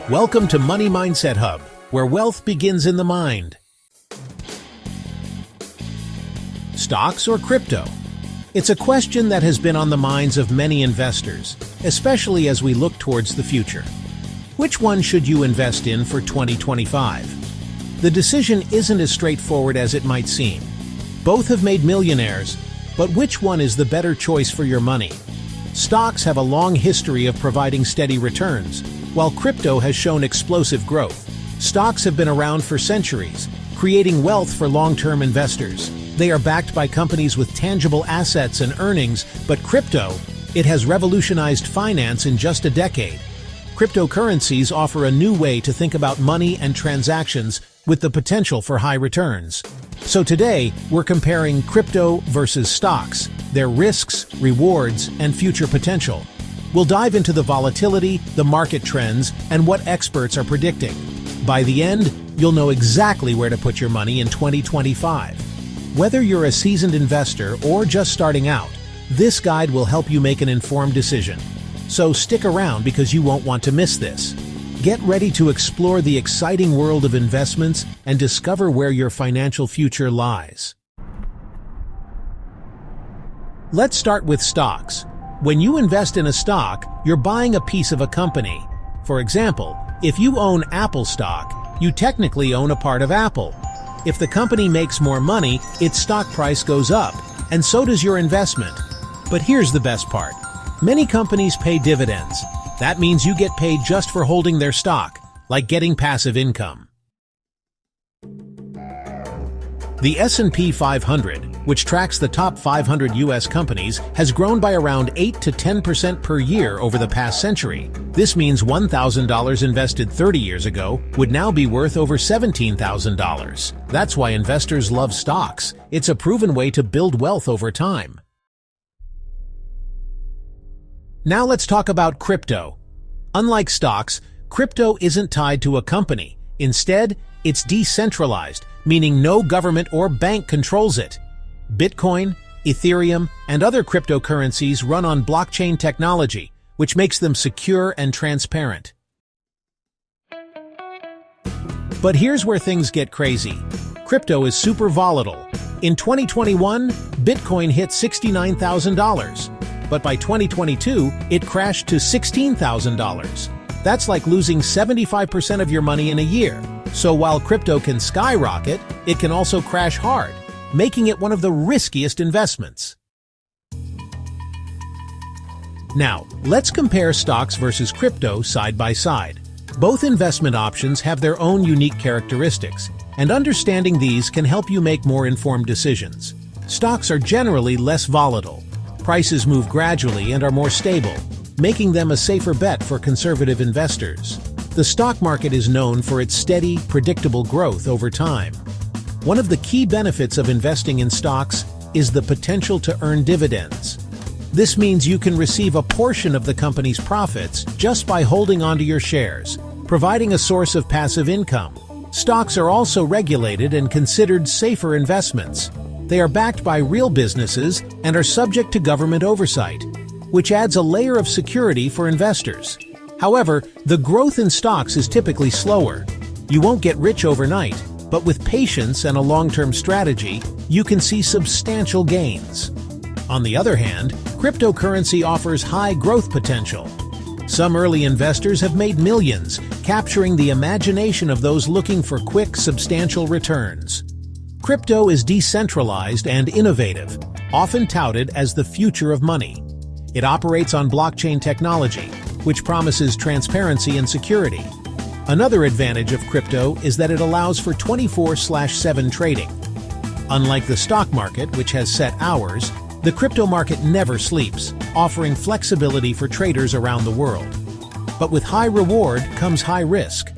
Welcome to Money Mindset Hub, where wealth begins in the mind. Stocks or crypto? It's a question that has been on the minds of many investors, especially as we look towards the future. Which one should you invest in for 2025? The decision isn't as straightforward as it might seem. Both have made millionaires, but which one is the better choice for your money? Stocks have a long history of providing steady returns, while crypto has shown explosive growth. Stocks have been around for centuries, creating wealth for long-term investors. They are backed by companies with tangible assets and earnings, but crypto, it has revolutionized finance in just a decade. Cryptocurrencies offer a new way to think about money and transactions with the potential for high returns. So today, we're comparing crypto versus stocks, their risks, rewards, and future potential. We'll dive into the volatility, the market trends, and what experts are predicting. By the end, you'll know exactly where to put your money in 2025. Whether you're a seasoned investor or just starting out, this guide will help you make an informed decision. So stick around because you won't want to miss this. Get ready to explore the exciting world of investments and discover where your financial future lies. Let's start with stocks. When you invest in a stock, you're buying a piece of a company. For example, if you own Apple stock, you technically own a part of Apple. If the company makes more money, its stock price goes up, and so does your investment. But here's the best part. Many companies pay dividends. That means you get paid just for holding their stock, like getting passive income. The S&P 500, which tracks the top 500 U.S. companies, has grown by around 8 to 10% per year over the past century. This means $1,000 invested 30 years ago would now be worth over $17,000. That's why investors love stocks. It's a proven way to build wealth over time. Now let's talk about crypto. Unlike stocks, crypto isn't tied to a company. Instead, it's decentralized, meaning no government or bank controls it. Bitcoin, Ethereum, and other cryptocurrencies run on blockchain technology, which makes them secure and transparent. But here's where things get crazy. Crypto is super volatile. In 2021, Bitcoin hit $69,000. But by 2022, it crashed to $16,000. That's like losing 75% of your money in a year. So while crypto can skyrocket, it can also crash hard, making it one of the riskiest investments. Now, let's compare stocks versus crypto side by side. Both investment options have their own unique characteristics, and understanding these can help you make more informed decisions. Stocks are generally less volatile. Prices move gradually and are more stable, making them a safer bet for conservative investors. The stock market is known for its steady, predictable growth over time. One of the key benefits of investing in stocks is the potential to earn dividends. This means you can receive a portion of the company's profits just by holding onto your shares, providing a source of passive income. Stocks are also regulated and considered safer investments. They are backed by real businesses and are subject to government oversight, which adds a layer of security for investors. However, the growth in stocks is typically slower. You won't get rich overnight, but with patience and a long-term strategy, you can see substantial gains. On the other hand, cryptocurrency offers high growth potential. Some early investors have made millions, capturing the imagination of those looking for quick, substantial returns. Crypto is decentralized and innovative, often touted as the future of money. It operates on blockchain technology, which promises transparency and security. Another advantage of crypto is that it allows for 24/7 trading. Unlike the stock market, which has set hours, the crypto market never sleeps, offering flexibility for traders around the world. But with high reward comes high risk.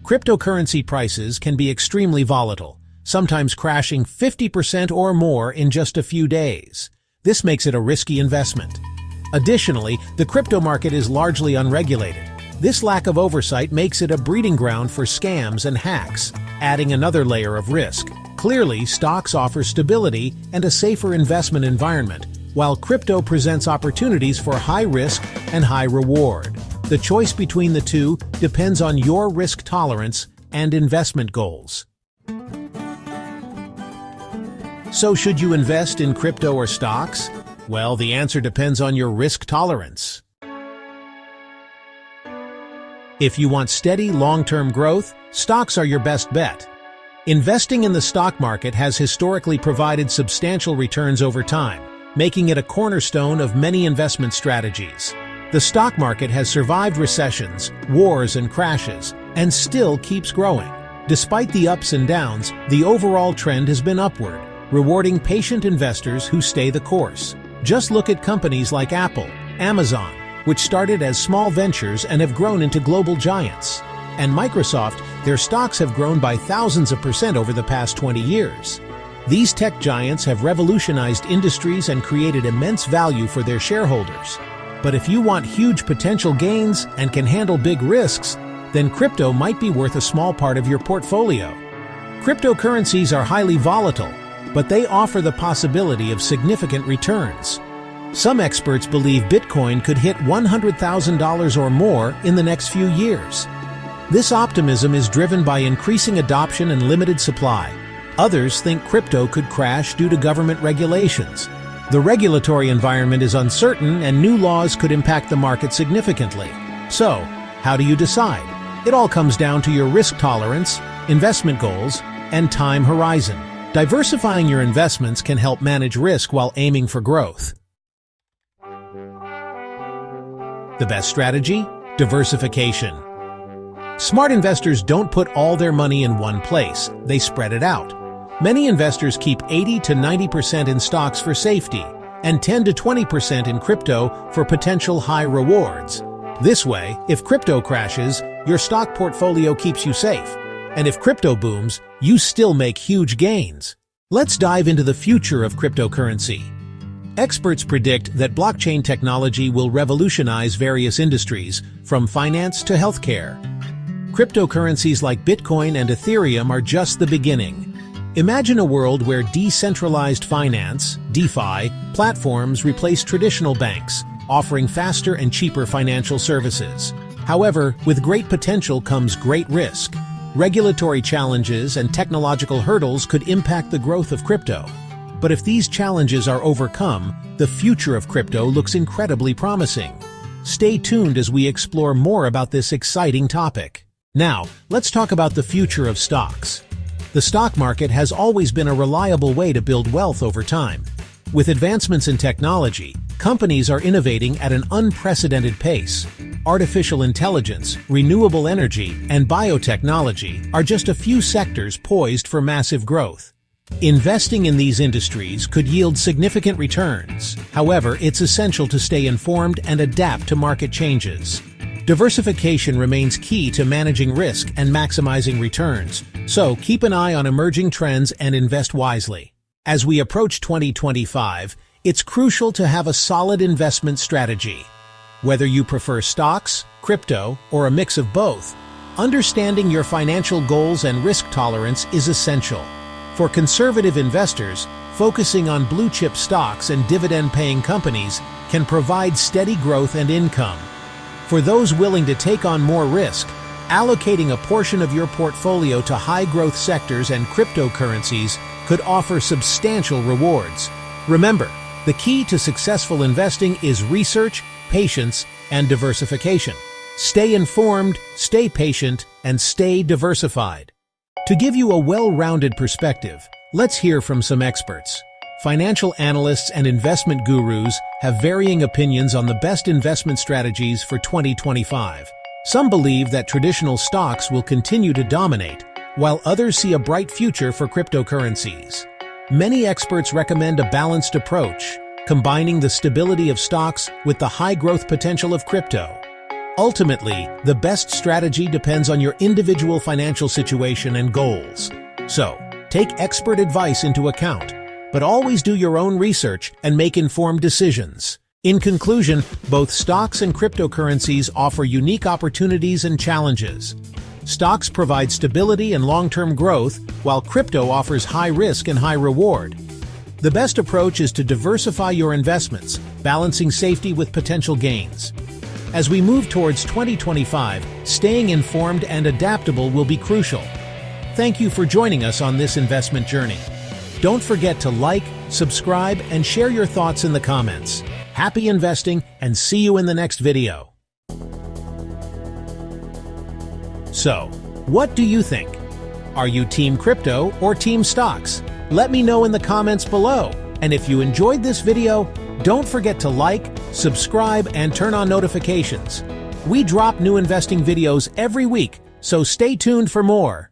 Cryptocurrency prices can be extremely volatile, sometimes crashing 50% or more in just a few days. This makes it a risky investment. Additionally, the crypto market is largely unregulated. This lack of oversight makes it a breeding ground for scams and hacks, adding another layer of risk. Clearly, stocks offer stability and a safer investment environment, while crypto presents opportunities for high risk and high reward. The choice between the two depends on your risk tolerance and investment goals. So should you invest in crypto or stocks? Well, the answer depends on your risk tolerance. If you want steady, long-term growth, stocks are your best bet. Investing in the stock market has historically provided substantial returns over time, making it a cornerstone of many investment strategies. The stock market has survived recessions, wars, and crashes, and still keeps growing. Despite the ups and downs, the overall trend has been upward, rewarding patient investors who stay the course. Just look at companies like Apple, Amazon, which started as small ventures and have grown into global giants. And Microsoft, their stocks have grown by thousands of % over the past 20 years. These tech giants have revolutionized industries and created immense value for their shareholders. But if you want huge potential gains and can handle big risks, then crypto might be worth a small part of your portfolio. Cryptocurrencies are highly volatile, but they offer the possibility of significant returns. Some experts believe Bitcoin could hit $100,000 or more in the next few years. This optimism is driven by increasing adoption and limited supply. Others think crypto could crash due to government regulations. The regulatory environment is uncertain and new laws could impact the market significantly. So, how do you decide? It all comes down to your risk tolerance, investment goals, and time horizon. Diversifying your investments can help manage risk while aiming for growth. The best strategy? Diversification. Smart investors don't put all their money in one place, they spread it out. Many investors keep 80 to 90% in stocks for safety, and 10 to 20% in crypto for potential high rewards. This way, if crypto crashes, your stock portfolio keeps you safe. And if crypto booms, you still make huge gains. Let's dive into the future of cryptocurrency. Experts predict that blockchain technology will revolutionize various industries, from finance to healthcare. Cryptocurrencies like Bitcoin and Ethereum are just the beginning. Imagine a world where decentralized finance, DeFi, platforms replace traditional banks, offering faster and cheaper financial services. However, with great potential comes great risk. Regulatory challenges and technological hurdles could impact the growth of crypto. But if these challenges are overcome, the future of crypto looks incredibly promising. Stay tuned as we explore more about this exciting topic. Now, let's talk about the future of stocks. The stock market has always been a reliable way to build wealth over time. With advancements in technology, companies are innovating at an unprecedented pace. Artificial intelligence, renewable energy, and biotechnology are just a few sectors poised for massive growth. Investing in these industries could yield significant returns. However, it's essential to stay informed and adapt to market changes. Diversification remains key to managing risk and maximizing returns, so keep an eye on emerging trends and invest wisely. As we approach 2025, it's crucial to have a solid investment strategy. Whether you prefer stocks, crypto, or a mix of both, understanding your financial goals and risk tolerance is essential. For conservative investors, focusing on blue-chip stocks and dividend-paying companies can provide steady growth and income. For those willing to take on more risk, allocating a portion of your portfolio to high-growth sectors and cryptocurrencies could offer substantial rewards. Remember, the key to successful investing is research, patience, and diversification. Stay informed, stay patient, and stay diversified. To give you a well-rounded perspective, let's hear from some experts. Financial analysts and investment gurus have varying opinions on the best investment strategies for 2025. Some believe that traditional stocks will continue to dominate, while others see a bright future for cryptocurrencies. Many experts recommend a balanced approach, combining the stability of stocks with the high-growth potential of crypto. Ultimately, the best strategy depends on your individual financial situation and goals. So, take expert advice into account, but always do your own research and make informed decisions. In conclusion, both stocks and cryptocurrencies offer unique opportunities and challenges. Stocks provide stability and long-term growth, while crypto offers high risk and high reward. The best approach is to diversify your investments, balancing safety with potential gains. As we move towards 2025, staying informed and adaptable will be crucial. Thank you for joining us on this investment journey. Don't forget to like, subscribe, and share your thoughts in the comments. Happy investing, and see you in the next video. So, what do you think? Are you Team Crypto or Team Stocks? Let me know in the comments below. And if you enjoyed this video, don't forget to like, subscribe, and turn on notifications. We drop new investing videos every week, so stay tuned for more.